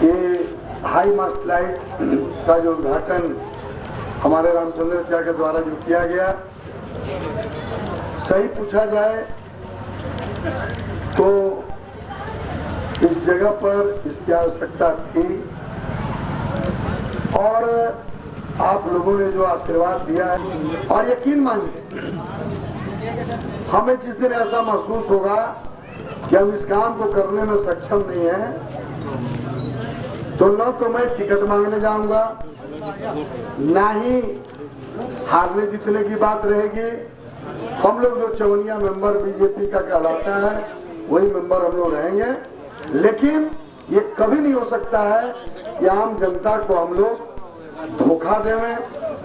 ये high mast light का जो उद्घाटन हमारे रामचंद्राचार्य के द्वारा जो किया गया, सही पूछा जाए तो इस जगह पर इसकी आवश्यकता थी और आप लोगों ने जो आशीर्वाद दिया है, और यकीन मानिए हमें जिस दिन ऐसा महसूस होगा कि हम इस काम को करने में सक्षम नहीं है, तो न तो मैं टिकट मांगने जाऊंगा, ना ही हारने जीतने की बात रहेगी। हम लोग जो चवनिया मेंबर बीजेपी का कहलाता है वही मेंबर हम लोग रहेंगे, लेकिन ये कभी नहीं हो सकता है कि आम जनता को हम लोग धोखा देवें,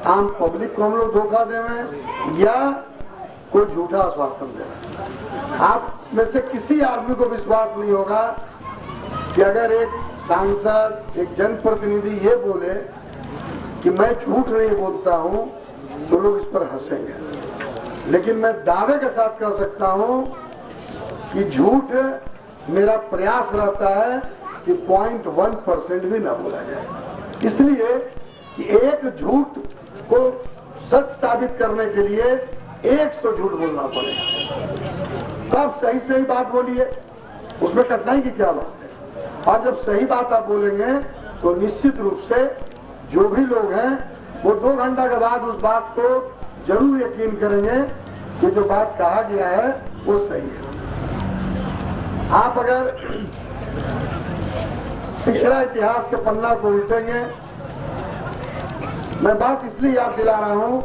आम पब्लिक को हम लोग धोखा देवें या कोई झूठा आश्वासन देवें। आप में से किसी आदमी को विश्वास नहीं होगा कि अगर एक सांसद, एक जनप्रतिनिधि ये बोले कि मैं झूठ नहीं बोलता हूं, तो लोग इस पर हंसेंगे। लेकिन मैं दावे के साथ कह सकता हूं कि झूठ मेरा प्रयास रहता है कि 0.1% भी ना बोला जाए। इसलिए कि एक झूठ को सच साबित करने के लिए 100 झूठ बोलना पड़ेगा। तो आप सही सही बात बोलिए, उसमें कठिनाई की क्या बात है। और जब सही बात आप बोलेंगे तो निश्चित रूप से जो भी लोग हैं वो 2 घंटा के बाद उस बात को जरूर यकीन करेंगे कि जो बात कहा गया है वो सही है। आप अगर पिछला इतिहास के पन्ना को उल्टेंगे, मैं बात इसलिए याद दिला रहा हूं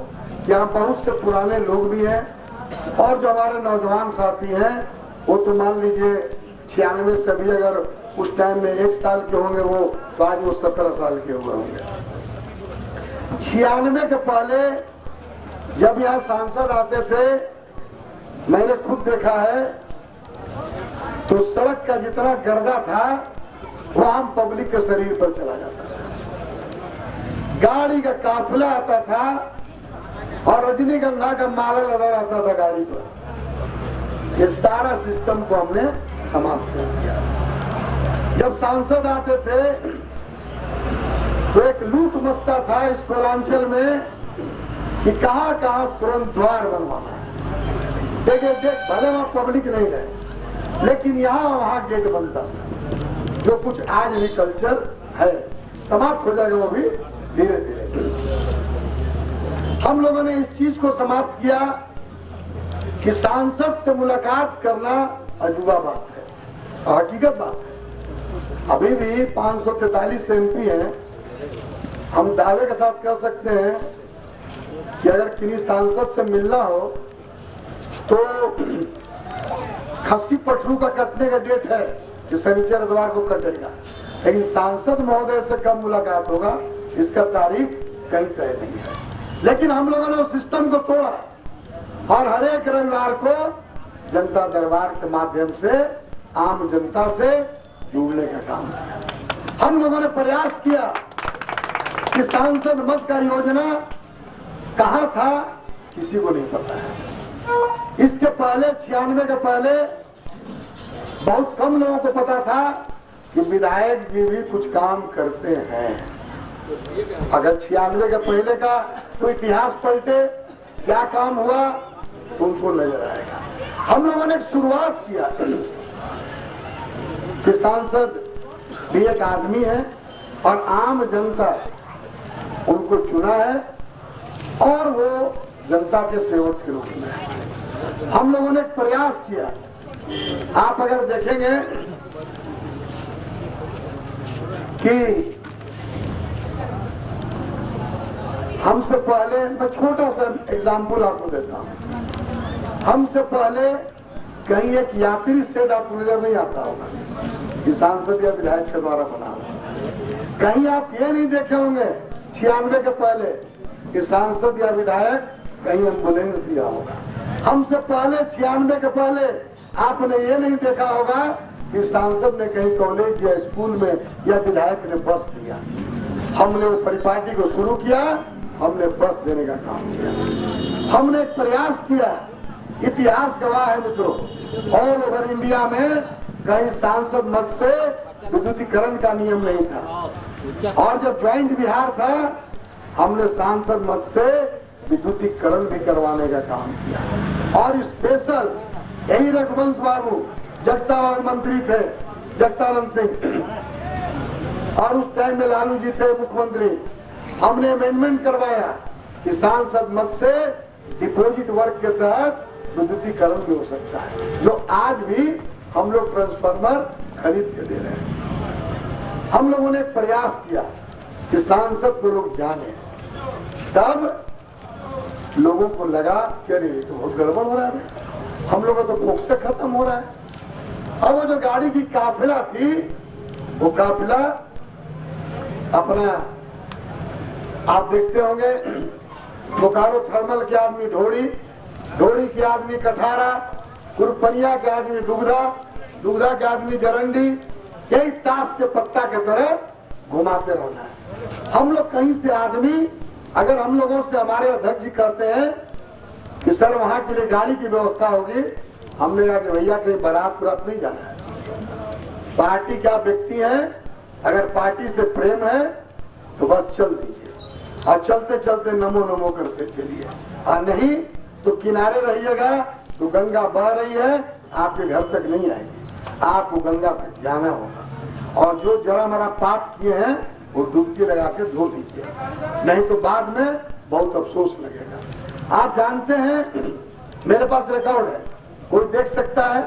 कि यहाँ बहुत से पुराने लोग भी हैं और जो हमारे नौजवान साथी हैं वो तो मान लीजिए 96 से भी अगर उस टाइम में 1 साल के होंगे वो, तो आज वो 17 साल के हुए होंगे। 96 के पहले जब यहाँ सांसद आते थे, मैंने खुद देखा है, तो सड़क का जितना गर्दा था वो आम पब्लिक के शरीर पर चला जाता था। गाड़ी का काफिला आता था और रजनीगंधा का माला लगा रहता था गाड़ी पर। ये सारा सिस्टम को हमने समाप्त कर दिया। जब सांसद आते थे तो एक लूट मचता था इस पूर्वांचल में कि कहां कहां तुरंत द्वार बनवाना है। देखिए भले वहां पब्लिक नहीं रहे, लेकिन यहाँ वहां गेट बनता था। जो कुछ आज भी कल्चर है समाप्त हो जाएगा, वो भी धीरे धीरे। हम लोगों ने इस चीज को समाप्त किया कि सांसद से मुलाकात करना अजूबा बात है, हकीकत बात है। अभी भी 543 MP हैं। हम दावे के साथ कह सकते हैं कि अगर किसी सांसद से मिलना हो तो खस्सी पटरू का कटने का डेट है कि शनिचर इतवार को कटेगा, लेकिन सांसद महोदय से कब मुलाकात होगा इसका तारीख कहीं तय नहीं है। लेकिन हम लोगों ने उस सिस्टम को तोड़ा और हर एक रविवार को जनता दरबार के माध्यम से आम जनता से जुड़ने का काम किया। हम लोगों ने प्रयास किया कि सांसद मत का योजना कहां था किसी को नहीं पता है। इसके पहले 96 के पहले बहुत कम लोगों को पता था कि विधायक जी भी कुछ काम करते हैं। अगर 96 के पहले का तो इतिहास पलटे क्या काम हुआ उनको नजर आएगा। हम लोगों ने शुरुआत किया कि सांसद भी एक आदमी है और आम जनता उनको चुना है और वो जनता के सेवक के रूप में है। हम लोगों ने प्रयास किया। आप अगर देखेंगे कि हमसे पहले, मैं छोटा सा एग्जाम्पल आपको देता हूं। हमसे पहले कहीं एक यात्री शेड आपको नजर नहीं आता होगा कि सांसद या विधायक के द्वारा बना हुआ। कहीं आप ये नहीं देखे होंगे 96 के पहले कि सांसद या विधायक कहीं एम्बुलेंस दिया होगा। हमसे पहले 96 के पहले आपने ये नहीं देखा होगा कि सांसद ने कहीं कॉलेज या स्कूल में या विधायक ने बस दिया। हमने वो परिपाटी को शुरू किया, हमने बस देने का काम किया। हमने एक प्रयास किया, इतिहास गवाह है मित्रों, ऑल ओवर इंडिया में कहीं सांसद मत से विद्युतीकरण का नियम नहीं था। और जब ज्वाइंट बिहार था, हमने सांसद मत से विद्युतीकरण भी करवाने का काम किया। और स्पेशल यही रघुवंश बाबू जगतावाग मंत्री थे, जगतानंद सिंह, और उस टाइम में लालू जी थे मुख्यमंत्री। हमने अमेंडमेंट करवाया कि सांसद मत से डिपॉजिट वर्क के तहत विद्युतीकरण भी हो सकता है, जो आज भी हम लोग ट्रांसफार्मर खरीद के दे रहे हैं। हम लोगों ने एक प्रयास किया कि सांसद को लोग जाने, तब लोगों को लगा कि अरे तो बहुत गड़बड़ हो रहा है, हम लोगों को तो फोक्स खत्म हो रहा है। अब वो जो गाड़ी की काफिला थी, वो काफिला अपना आप देखते होंगे, बोकारो थर्मल के आदमी ढोड़ी, ढोड़ी के आदमी कठारा, कुरपनिया के आदमी दुगधा, दुगधा के आदमी जरंडी, यही ताश के पत्ता के तरह घुमाते रहना है। हम लोग कहीं से आदमी, अगर हम लोगों से हमारे अध्यक्ष जी कहते हैं कि सर वहां के लिए गाड़ी की व्यवस्था होगी, हमने कहा कि भैया कहीं बारात बुरात नहीं जाना है, पार्टी का व्यक्ति है, अगर पार्टी से प्रेम है तो बस चल दीजिए, और चलते चलते नमो नमो करते चलिए, और नहीं तो किनारे रहिएगा। तो गंगा बह रही है, आपके घर तक नहीं आएगी, आपको गंगा तक जाना होगा। और जो जरा मरा पाप किए हैं वो डुबकी लगा के धो दीजिए, नहीं तो बाद में बहुत अफसोस लगेगा। आप जानते हैं मेरे पास रिकॉर्ड है, कोई देख सकता है,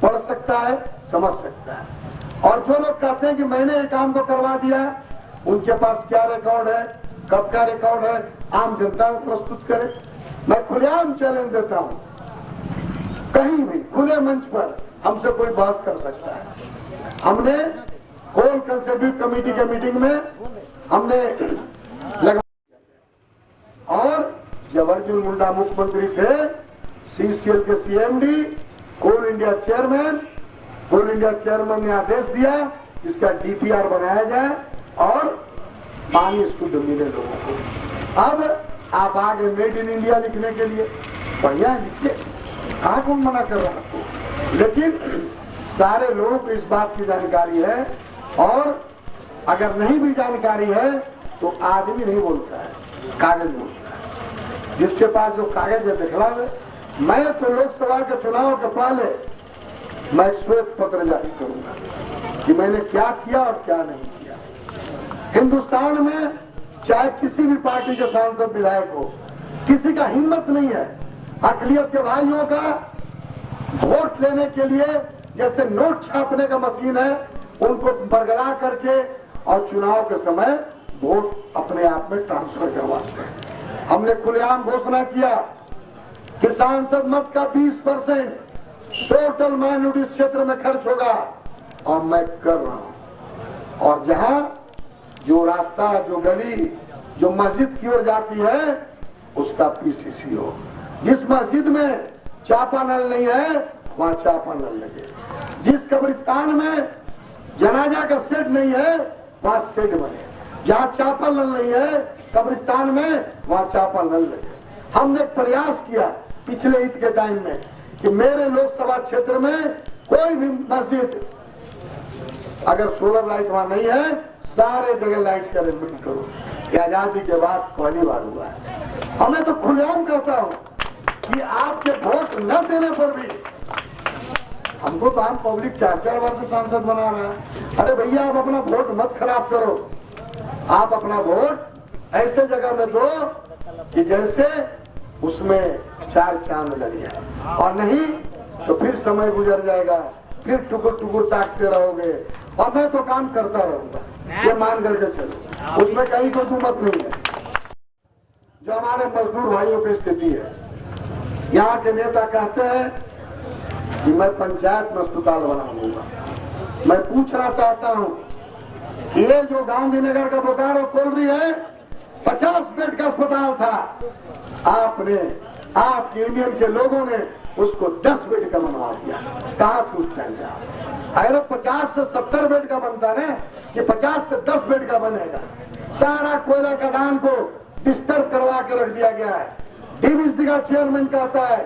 पढ़ सकता है, समझ सकता है। और जो लोग कहते हैं कि मैंने ये काम को करवा दिया, उनके पास क्या रिकॉर्ड है, कब का रिकॉर्ड है, आम जनता को प्रस्तुत करें। मैं खुलेआम चैलेंज देता हूं, कहीं भी खुले मंच पर हमसे कोई बहस कर सकता है। हमने कोल कंसेप्टिव कमेटी के मीटिंग में हमने लगा, और जब अर्जुन मुंडा मुख्यमंत्री थे, सीसीएल के सीएमडी, कोल इंडिया चेयरमैन, कोल इंडिया चेयरमैन ने आदेश दिया इसका डीपीआर बनाया जाए और पानी शुद्ध मिले लोगों को। अब आप आगे मेड इन इंडिया लिखने के लिए बढ़िया लिखिए, कहाँ कौन मना कर रहा है आपको, लेकिन सारे लोगों को इस बात की जानकारी है। और अगर नहीं भी जानकारी है तो आदमी नहीं बोलता है, कागज बोलता है। जिसके पास जो कागज है दिखलावे। मैं तो लोकसभा के चुनाव के पहले मैं श्वेत पत्र जारी करूंगा कि मैंने क्या किया और क्या नहीं किया। हिंदुस्तान में चाहे किसी भी पार्टी के सांसद विधायक हो, किसी का हिम्मत नहीं है अकलियत के भाइयों का वोट लेने के लिए, जैसे नोट छापने का मशीन है, उनको बरगला करके और चुनाव के समय वोट अपने आप में ट्रांसफर करवाते हैं। हमने खुलेआम घोषणा किया कि सांसद मत का 20% टोटल माइनॉरिटी क्षेत्र में खर्च होगा, और मैं कर रहा हूं। और जहां जो रास्ता, जो गली, जो मस्जिद की ओर जाती है, उसका पीसीसी हो। जिस मस्जिद में चापानल नहीं है वहां चापानल लगे, जिस कब्रिस्तान में जनाजा का शेड नहीं है वहां शेड बने, जहां चापानल नहीं है कब्रिस्तान में वहां चापानल लगे। हमने प्रयास किया पिछले ईद के टाइम में कि मेरे लोकसभा क्षेत्र में कोई भी मस्जिद अगर सोलर लाइट वहां नहीं है, सारे जगह लाइट का अरेंजमेंट करो। ये आजादी के बाद पहली बार हुआ है। हमें तो खुलेआम कहता हूं कि आपके वोट न देने पर भी हमको तो हम पब्लिक 4-4 बार से सांसद बना रहा है। अरे भैया आप अपना वोट मत खराब करो, आप अपना वोट ऐसे जगह में दो कि जैसे उसमें 4 चांद लग जाए, और नहीं तो फिर समय गुजर जाएगा, फिर टुकुर टुकुर ताकते रहोगे। और मैं तो काम करता रहूंगा, ये मान करके चलो, उसमें कहीं कोई दुमत नहीं है। जो हमारे मजदूर भाइयों की स्थिति है, यहाँ के नेता कहते हैं कि मैं पंचायत में अस्पताल बनाऊंगा। मैं पूछना चाहता हूँ, ये जो गांधीनगर का बोकारो कोलरी है, 50 बेड का अस्पताल था, आपने, आपके यूनियन के लोगों ने उसको 10 बेड का बनवा दिया। कहाँ पूछते हैं? अगर 50 से 70 बेड का बनता है कि 50 से 10 बेड का बनेगा। सारा कोयला खदान को डिस्टर्ब करवा के रख दिया गया है। डीवीसी का चेयरमैन कहता है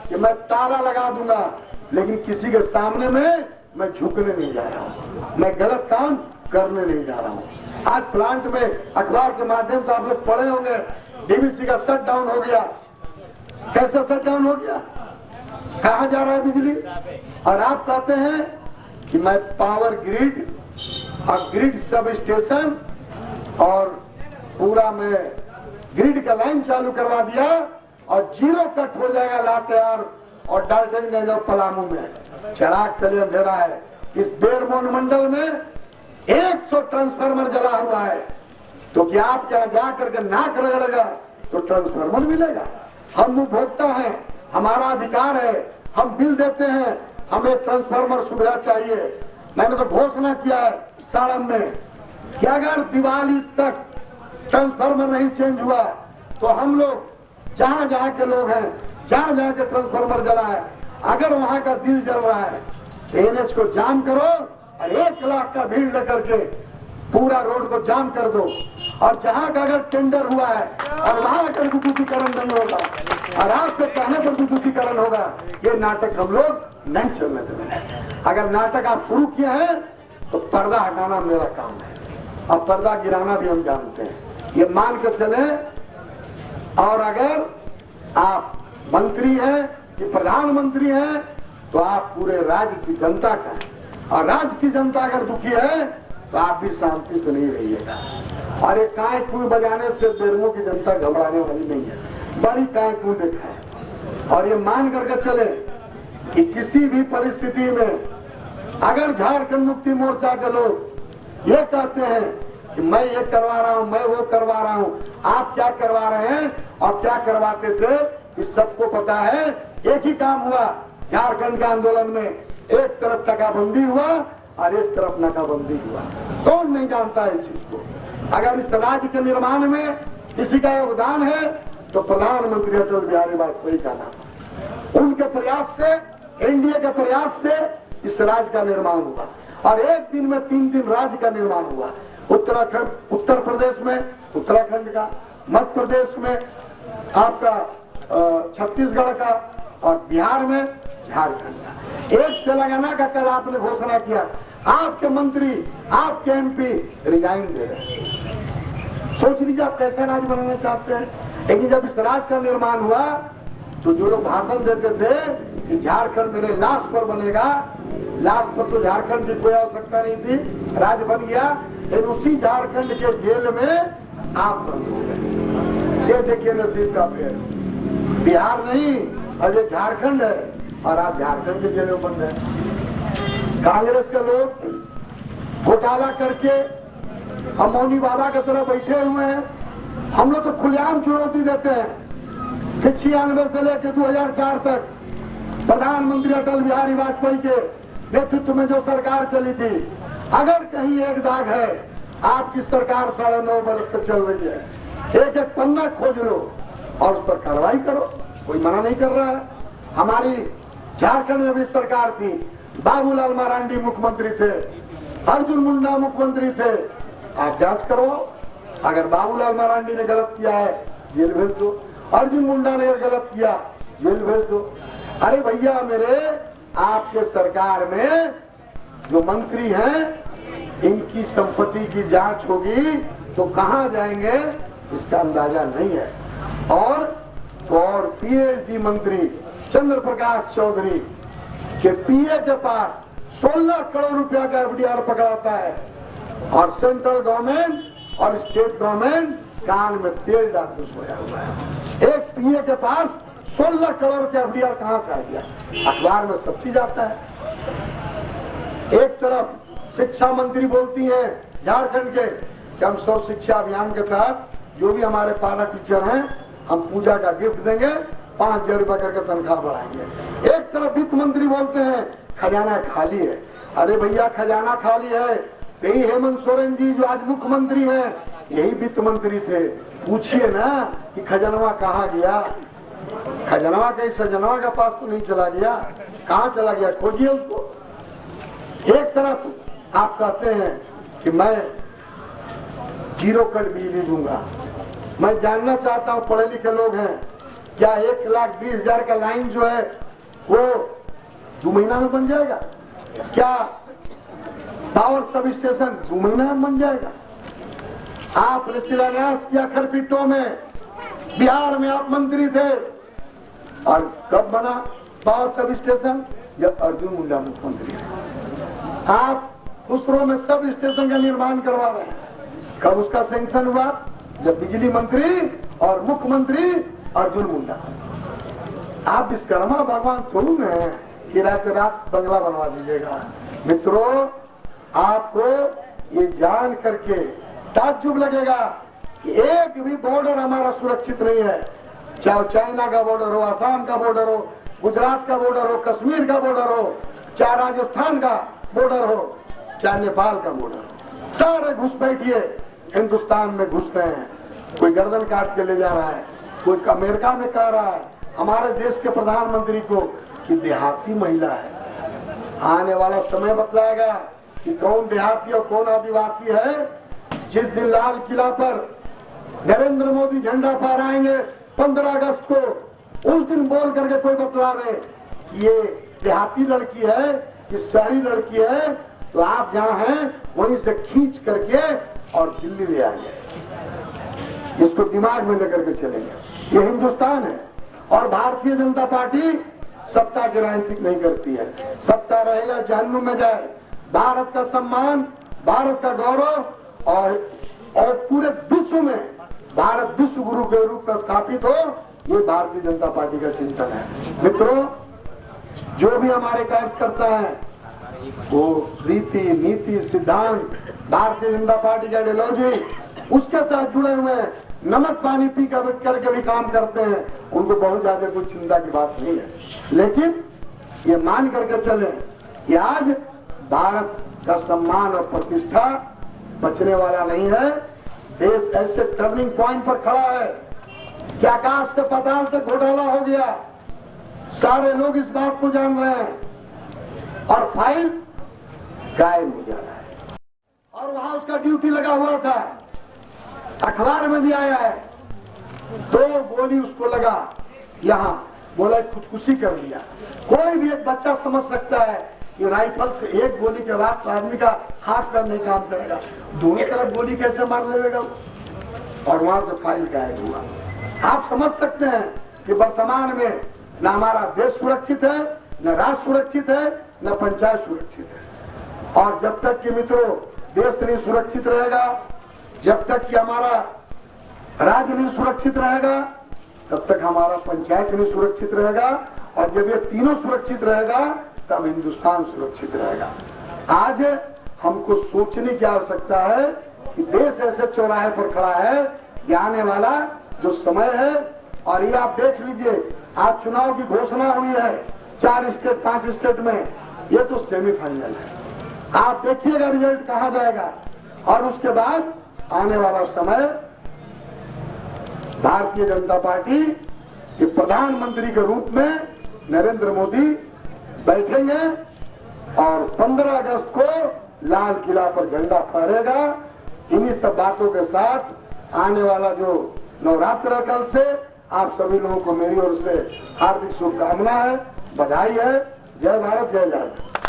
कि मैं ताला लगा दूंगा, लेकिन किसी के सामने में मैं झुकने नहीं जा रहा हूँ, मैं गलत काम करने नहीं जा रहा हूँ। आज प्लांट में अखबार के माध्यम से आप लोग पढ़े होंगे, डीवीसी का शट डाउन हो गया। कैसे शट डाउन हो गया? कहा जा रहा है बिजली? और आप कहते हैं कि मैं पावर ग्रिड और ग्रिड सब स्टेशन और पूरा मैं ग्रिड का लाइन चालू करवा दिया और जीरो कट हो जाएगा लातेहार और डाल्टनगंज और पलामू में। चिराग तले अंधेरा है। इस बेरमोन मंडल में 100 ट्रांसफार्मर जला हुआ है, तो क्या आप क्या जा करके नाक रगड़ेगा तो ट्रांसफार्मर मिलेगा? हम उपभोक्ता हैं, हमारा अधिकार है, हम बिल देते हैं, हमें ट्रांसफार्मर सुविधा चाहिए। मैंने तो घोषणा किया है साड़म में कि अगर दिवाली तक ट्रांसफार्मर नहीं चेंज हुआ तो हम लोग जहां जहां के लोग हैं, जहां जहां के ट्रांसफार्मर जला है, अगर वहां का दिल जल रहा है एनएच को जाम करो और 1 लाख का भीड़ लेकर के पूरा रोड को जाम कर दो। और जहां का अगर टेंडर हुआ है और वहां अगर विद्युतीकरण नहीं होगा और आपके कहने पर विद्युतीकरण होगा, ये नाटक हम लोग नहीं चलने देंगे। अगर नाटक आप शुरू किए हैं तो पर्दा हटाना मेरा काम है और पर्दा गिराना भी हम जानते हैं, ये मान के चले। और अगर आप मंत्री हैं कि प्रधानमंत्री हैं तो आप पूरे राज्य की जनता का है, और राज्य की जनता अगर दुखी है तो आप भी शांति से नहीं रहिएगा। और ये काय कुई बजाने से बेरमो की जनता घबराने वाली नहीं है, बड़ी काय कुई देखा है। और ये मान करके चले कि किसी भी परिस्थिति में अगर झारखंड मुक्ति मोर्चा के लोग ये कहते हैं कि मैं ये करवा रहा हूं, मैं वो करवा रहा हूं, आप क्या करवा रहे हैं और क्या करवाते थे, इस सबको पता है। एक ही काम हुआ झारखंड के आंदोलन में, एक तरफ टकाबंदी हुआ और एक तरफ नाकाबंदी हुआ। कौन नहीं जानता है इस चीज को? अगर इस राज्य के निर्माण में किसी का योगदान है तो प्रधानमंत्री अटल बिहारी वाजपेयी का नाम। उनके प्रयास से, एनडीए के प्रयास से इस राज्य का निर्माण हुआ और एक दिन में 3 राज्य का निर्माण हुआ। उत्तराखंड, उत्तर प्रदेश में उत्तराखंड का, मध्य प्रदेश में आपका छत्तीसगढ़ का और बिहार में झारखंड का। एक तेलंगाना का कल आपने घोषणा किया, आपके मंत्री, आपके एमपी रिजाइन दे रहे। सोच लीजिए आप कैसे राज्य बनाना चाहते हैं। लेकिन जब इस राज्य का निर्माण हुआ तो जो लोग भाषण देते थे कि झारखंड मेरे लाश पर बनेगा, लाश पर तो झारखंड की कोई आवश्यकता नहीं थी, राज्य बन गया। लेकिन उसी झारखंड के जेल में आप बंद हो गए। ये देखिए नसीब का फेर, बिहार नहीं और ये झारखंड है और आप झारखंड के जेल में बंद है। कांग्रेस के लोग घोटाला करके हम मौनी बाबा की तरह बैठे हुए हैं। हम लोग तो खुलेआम चुनौती देते हैं कि 96 से लेकर 2004 तक प्रधानमंत्री अटल बिहारी वाजपेयी के नेतृत्व में जो सरकार चली थी, अगर कहीं एक दाग है, आपकी सरकार 9.5 वर्ष से चल रही है, एक एक पन्ना खोज लो और उस पर कार्रवाई करो, कोई मना नहीं कर रहा है। हमारी झारखंड में भी सरकार थी, बाबूलाल मरांडी मुख्यमंत्री थे, अर्जुन मुंडा मुख्यमंत्री थे, आप जांच करो। अगर बाबूलाल मरांडी ने गलत किया है जेल भेज दो, अर्जुन मुंडा ने गलत किया जेल भेज दो। अरे भैया मेरे, आपके सरकार में जो मंत्री हैं इनकी संपत्ति की जांच होगी तो कहां जाएंगे इसका अंदाजा नहीं है। और पीएचडी मंत्री चंद्र प्रकाश चौधरी के पीए के पास 16 करोड़ रुपया का एफडीआर पकड़ाता है और सेंट्रल गवर्नमेंट और स्टेट गवर्नमेंट कान में तेल डाल के सोया हुआ है। एक पीए के पास 16 करोड़ का एफडीआर कहां से आ गया? अखबार में सब चीज आता है। एक तरफ शिक्षा मंत्री बोलती हैं झारखंड के कि हम सर्व शिक्षा अभियान के तहत जो भी हमारे पारा टीचर हैं हम पूजा का गिफ्ट देंगे, 5,000 रुपया करके तनख्वाह बढ़ाएंगे। एक तरफ वित्त मंत्री बोलते हैं खजाना खाली है। अरे भैया खजाना खाली है, यही हेमंत सोरेन जी जो आज मुख्यमंत्री हैं यही वित्त मंत्री थे। पूछिए ना कि खजानवा कहाँ गया? खजानवा कहीं सजनवा के पास तो नहीं चला गया, कहाँ चला गया? खोजिए उसको। एक तरफ आप कहते हैं कि मैं जीरो कट बिजली दूंगा। मैं जानना चाहता हूं, पढ़े लिखे लोग हैं, क्या 1,20,000 का लाइन जो है वो 2 महीना में बन जाएगा? क्या पावर सब स्टेशन 2 महीने में बन जाएगा? आपने शिलान्यास किया खरपिट्टों में, बिहार में आप मंत्री थे, और कब बना पावर सब स्टेशन? जब अर्जुन मुंडा मुख्यमंत्री है। आप दूसरों में सब स्टेशन का निर्माण करवा रहे हैं। कब उसका सैंक्शन हुआ? जब बिजली मंत्री और मुख्यमंत्री अर्जुन मुंडा। आप विश्वकर्मा भगवान थोड़ी है कि रात रात बंगला बनवा दीजिएगा। मित्रों, आपको ये जान करके ताज्जुब लगेगा कि एक भी बॉर्डर हमारा सुरक्षित नहीं है। चाहे चाइना का बॉर्डर हो, असम का बॉर्डर हो, गुजरात का बॉर्डर हो, कश्मीर का बॉर्डर हो, चाहे राजस्थान का बॉर्डर हो, चाहे नेपाल का बॉर्डर हो, सारे घुसपैठिए हिंदुस्तान में घुस रहे हैं। कोई गर्दन काट के ले जा रहा है, कोई अमेरिका में कह रहा है हमारे देश के प्रधानमंत्री को कि देहाती महिला है। आने वाला समय बतलाएगा कि कौन देहाती और कौन आदिवासी है। जिस दिन लाल किला पर नरेंद्र मोदी झंडा फहराएंगे 15 अगस्त को, उस दिन बोल करके कोई बतलावे ये देहाती लड़की है, ये शहरी लड़की है, तो आप जहाँ हैं वहीं से खींच करके और दिल्ली ले आएंगे। इसको दिमाग में लेकर के चलेंगे। ये हिंदुस्तान है और भारतीय जनता पार्टी सत्ता की राजनीति नहीं करती है। सत्ता रहेगा जहन्नुम में जाए। भारत का सम्मान, भारत का गौरव और पूरे विश्व में भारत विश्व गुरु के रूप में स्थापित हो, ये भारतीय जनता पार्टी का चिंतन है। मित्रों, जो भी हमारे कार्यकर्ता हैं वो रीति नीति सिद्धांत भारतीय जनता पार्टी की आइडियोलॉजी उसके साथ जुड़े हुए हैं, नमक पानी पी करके भी काम करते हैं। उनको बहुत ज्यादा कुछ चिंता की बात नहीं है, लेकिन ये मान करके चले कि आज भारत का सम्मान और प्रतिष्ठा बचने वाला नहीं है। देश ऐसे टर्निंग पॉइंट पर खड़ा है कि आकाश से पाताल तक घोटाला हो गया। सारे लोग इस बात को जान रहे हैं और फाइल गायब हो जा रहा है। और वहां उसका ड्यूटी लगा हुआ था, अखबार में भी आया है। 2 गोली उसको लगा, यहाँ बोला खुदकुशी कर लिया। कोई भी एक बच्चा समझ सकता है कि राइफल से एक गोली के बाद आदमी का हाथ पैर नहीं काम करेगा, दोनों तरफ गोली कैसे मार लेगा। और वहां से फाइल गायब हुआ। आप समझ सकते हैं कि वर्तमान में न हमारा देश सुरक्षित है, न राष्ट्र सुरक्षित है, न पंचायत सुरक्षित है। और जब तक कि मित्रों देश नहीं सुरक्षित रहेगा, जब तक कि हमारा राज्य नहीं सुरक्षित रहेगा, तब तक हमारा पंचायत नहीं सुरक्षित रहेगा। और जब ये तीनों सुरक्षित रहेगा तब हिंदुस्तान सुरक्षित रहेगा। आज हमको सोचने की आवश्यकता है कि देश ऐसे चौराहे पर खड़ा है कि आने वाला जो समय है, और ये आप देख लीजिए आज चुनाव की घोषणा हुई है 4 स्टेट 5 स्टेट में, ये तो सेमीफाइनल है। आप देखिएगा रिजल्ट कहाँ जाएगा। और उसके बाद आने वाला समय भारतीय जनता पार्टी के प्रधानमंत्री के रूप में नरेंद्र मोदी बैठेंगे और 15 अगस्त को लाल किला पर झंडा फहरेगा। इन्हीं सब बातों के साथ आने वाला जो नवरात्र है कल से, आप सभी लोगों को मेरी ओर से हार्दिक शुभकामना है, बधाई है। जय भारत, जय भारत।